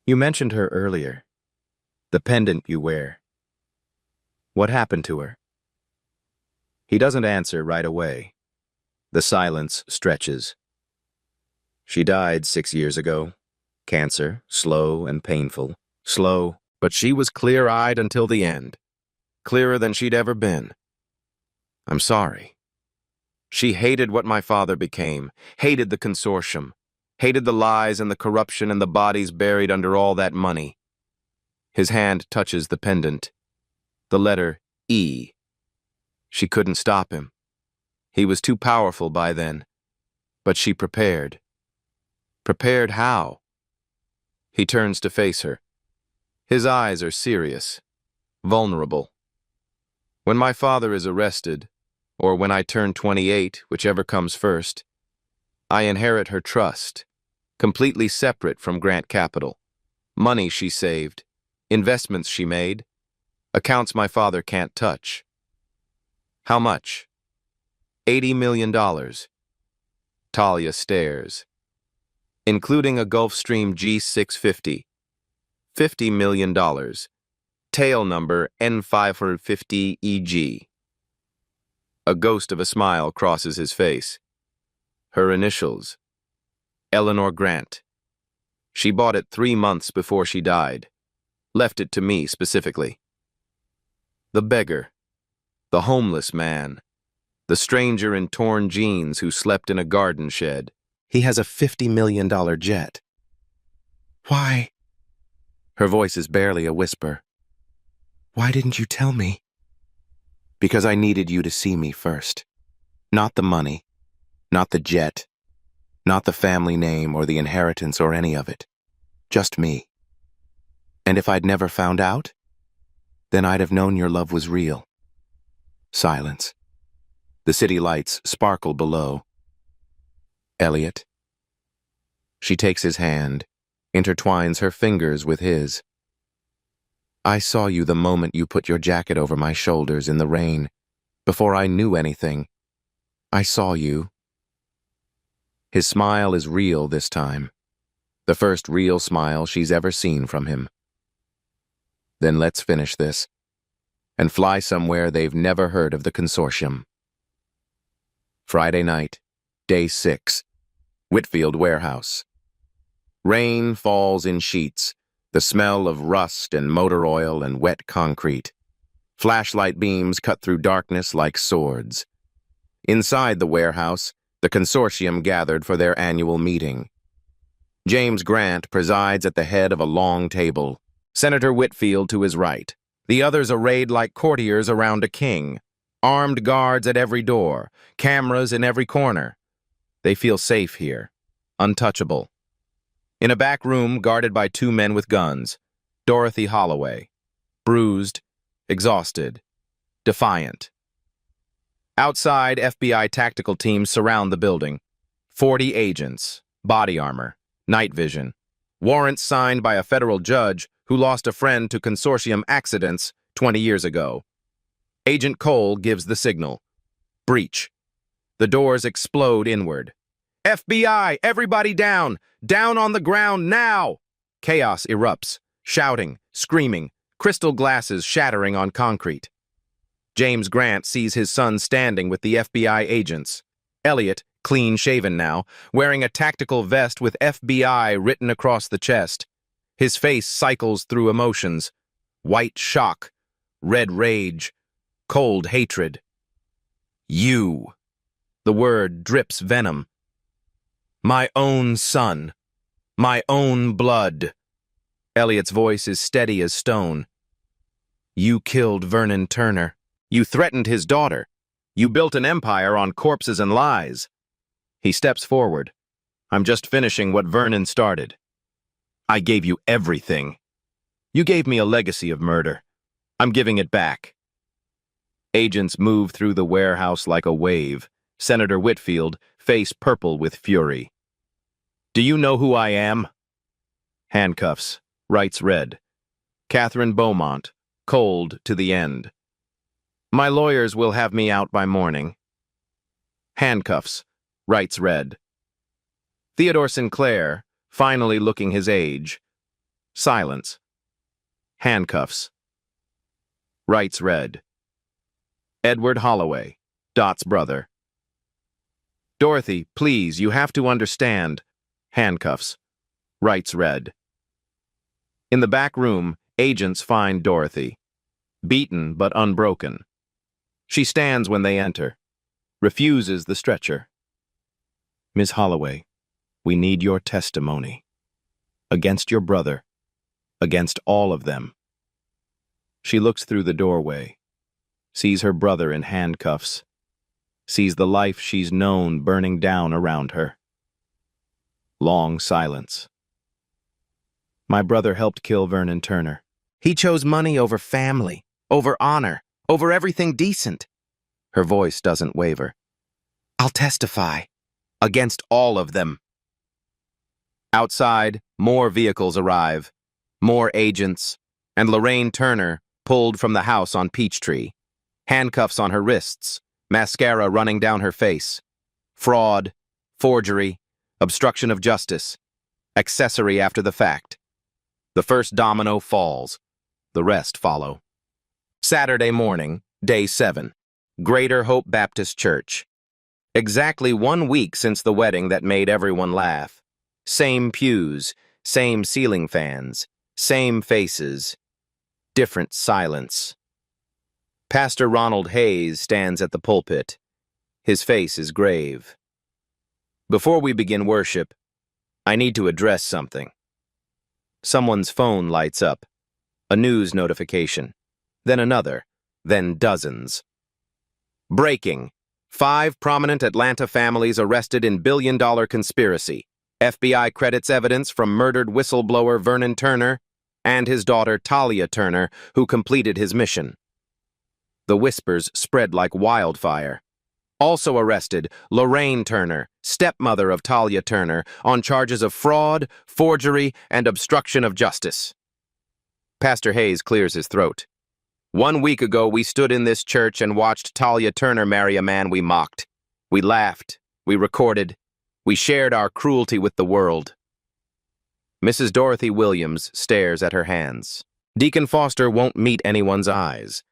You mentioned her earlier. The pendant you wear. What happened to her? He doesn't answer right away. The silence stretches. She died 6 years ago. Cancer, slow and painful. Slow, but she was clear-eyed until the end. Clearer than she'd ever been. I'm sorry. She hated what my father became, hated the consortium, hated the lies and the corruption and the bodies buried under all that money. His hand touches the pendant. The letter E. She couldn't stop him. He was too powerful by then. But she prepared. Prepared how? He turns to face her. His eyes are serious, vulnerable. When my father is arrested, or when I turn 28, whichever comes first, I inherit her trust, completely separate from Grant Capital. Money she saved, investments she made, accounts my father can't touch. How much? $80 million. Talia stares. Including a Gulfstream G650. $50 million. Tail number N550EG. A ghost of a smile crosses his face. Her initials. Eleanor Grant. She bought it 3 months before she died. Left it to me specifically. The beggar. The homeless man. The stranger in torn jeans who slept in a garden shed. He has a $50 million jet. Why? Her voice is barely a whisper. Why didn't you tell me? Because I needed you to see me first. Not the money, not the jet, not the family name or the inheritance or any of it. Just me. And if I'd never found out, then I'd have known your love was real. Silence. The city lights sparkle below. Elliot. She takes his hand, intertwines her fingers with his. I saw you the moment you put your jacket over my shoulders in the rain, before I knew anything. I saw you. His smile is real this time, the first real smile she's ever seen from him. Then let's finish this, and fly somewhere they've never heard of the consortium. Friday night, day 6, Whitfield Warehouse. Rain falls in sheets, the smell of rust and motor oil and wet concrete. Flashlight beams cut through darkness like swords. Inside the warehouse, the consortium gathered for their annual meeting. James Grant presides at the head of a long table, Senator Whitfield to his right. The others arrayed like courtiers around a king. Armed guards at every door, cameras in every corner. They feel safe here, untouchable. In a back room guarded by 2 men with guns, Dorothy Holloway, bruised, exhausted, defiant. Outside, FBI tactical teams surround the building. 40 agents, body armor, night vision, warrants signed by a federal judge who lost a friend to consortium accidents 20 years ago. Agent Cole gives the signal. Breach. The doors explode inward. FBI, everybody down! Down on the ground now! Chaos erupts, shouting, screaming, crystal glasses shattering on concrete. James Grant sees his son standing with the FBI agents. Elliot, clean-shaven now, wearing a tactical vest with FBI written across the chest. His face cycles through emotions. White shock, red rage, cold hatred. You. The word drips venom. My own son. My own blood. Elliot's voice is steady as stone. You killed Vernon Turner. You threatened his daughter. You built an empire on corpses and lies. He steps forward. I'm just finishing what Vernon started. I gave you everything. You gave me a legacy of murder. I'm giving it back. Agents move through the warehouse like a wave. Senator Whitfield, face purple with fury. Do you know who I am? Handcuffs, writes red. Catherine Beaumont, cold to the end. My lawyers will have me out by morning. Handcuffs, writes red. Theodore Sinclair, finally looking his age. Silence. Handcuffs. Writes red. Edward Holloway, Dot's brother. Dorothy, please, you have to understand. Handcuffs. Writes red. In the back room, agents find Dorothy. Beaten but unbroken. She stands when they enter. Refuses the stretcher. Miss Holloway, we need your testimony. Against your brother. Against all of them. She looks through the doorway. Sees her brother in handcuffs. Sees the life she's known burning down around her. Long silence. My brother helped kill Vernon Turner. He chose money over family, over honor, over everything decent. Her voice doesn't waver. I'll testify. Against all of them. Outside, more vehicles arrive. More agents. And Lorraine Turner, pulled from the house on Peachtree. Handcuffs on her wrists. Mascara running down her face. Fraud. Forgery. Obstruction of justice. Accessory after the fact. The first domino falls. The rest follow. Saturday morning, day 7. Greater Hope Baptist Church. Exactly 1 week since the wedding that made everyone laugh. Same pews, same ceiling fans, same faces, different silence. Pastor Ronald Hayes stands at the pulpit. His face is grave. Before we begin worship, I need to address something. Someone's phone lights up. A news notification. Then another. Then dozens. Breaking. 5 prominent Atlanta families arrested in billion-dollar conspiracy. FBI credits evidence from murdered whistleblower Vernon Turner and his daughter Talia Turner, who completed his mission. The whispers spread like wildfire. Also arrested, Lorraine Turner, stepmother of Talia Turner, on charges of fraud, forgery, and obstruction of justice. Pastor Hayes clears his throat. 1 week ago, we stood in this church and watched Talia Turner marry a man we mocked. We laughed. We recorded. We shared our cruelty with the world. Mrs. Dorothy Williams stares at her hands. Deacon Foster won't meet anyone's eyes.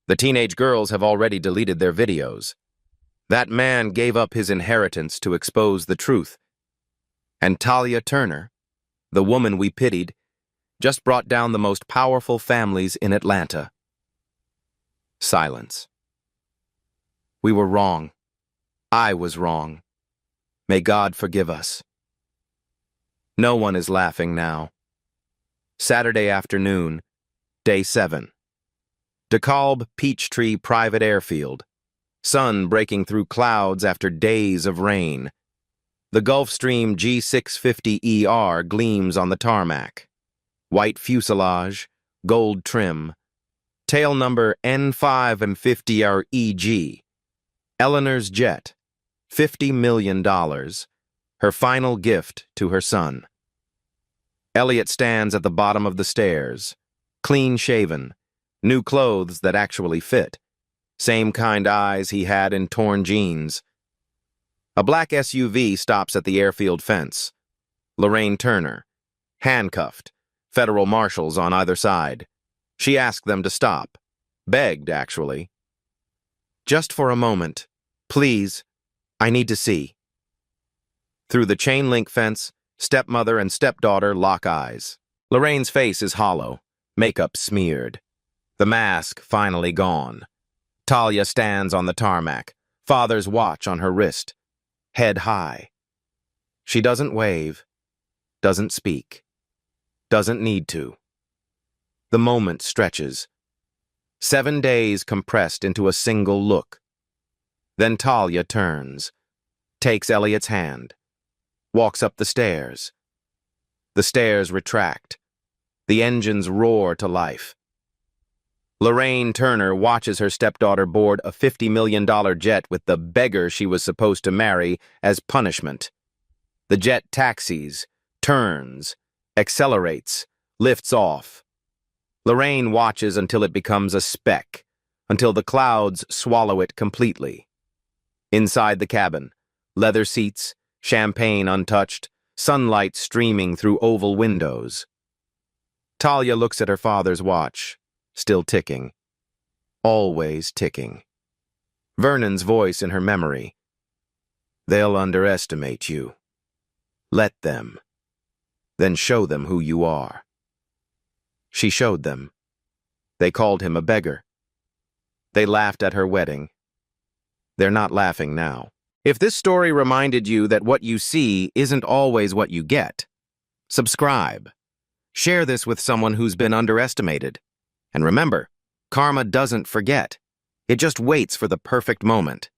The teenage girls have already deleted their videos. That man gave up his inheritance to expose the truth. And Talia Turner, the woman we pitied, just brought down the most powerful families in Atlanta. Silence. We were wrong. I was wrong. May God forgive us. No one is laughing now. Saturday afternoon, day 7. DeKalb Peachtree Private Airfield. Sun breaking through clouds after days of rain. The Gulfstream G650ER gleams on the tarmac. White fuselage, gold trim. Tail number N5 and 50REG. Eleanor's jet. $50 million. Her final gift to her son. Elliot stands at the bottom of the stairs. Clean-shaven. New clothes that actually fit. Same kind eyes he had in torn jeans. A black SUV stops at the airfield fence. Lorraine Turner. Handcuffed. Federal marshals on either side. She asked them to stop. Begged, actually. Just for a moment. Please. I need to see. Through the chain-link fence, stepmother and stepdaughter lock eyes. Lorraine's face is hollow, makeup smeared. The mask finally gone. Talia stands on the tarmac, father's watch on her wrist, head high. She doesn't wave, doesn't speak, doesn't need to. The moment stretches. 7 days compressed into a single look. Then Talia turns, takes Elliot's hand, walks up the stairs. The stairs retract. The engines roar to life. Lorraine Turner watches her stepdaughter board a $50 million jet with the beggar she was supposed to marry as punishment. The jet taxis, turns, accelerates, lifts off. Lorraine watches until it becomes a speck, until the clouds swallow it completely. Inside the cabin, leather seats, champagne untouched, sunlight streaming through oval windows. Talia looks at her father's watch, still ticking. Always ticking. Vernon's voice in her memory. They'll underestimate you. Let them. Then show them who you are. She showed them. They called him a beggar. They laughed at her wedding. They're not laughing now. If this story reminded you that what you see isn't always what you get, subscribe. Share this with someone who's been underestimated. And remember, karma doesn't forget. It just waits for the perfect moment.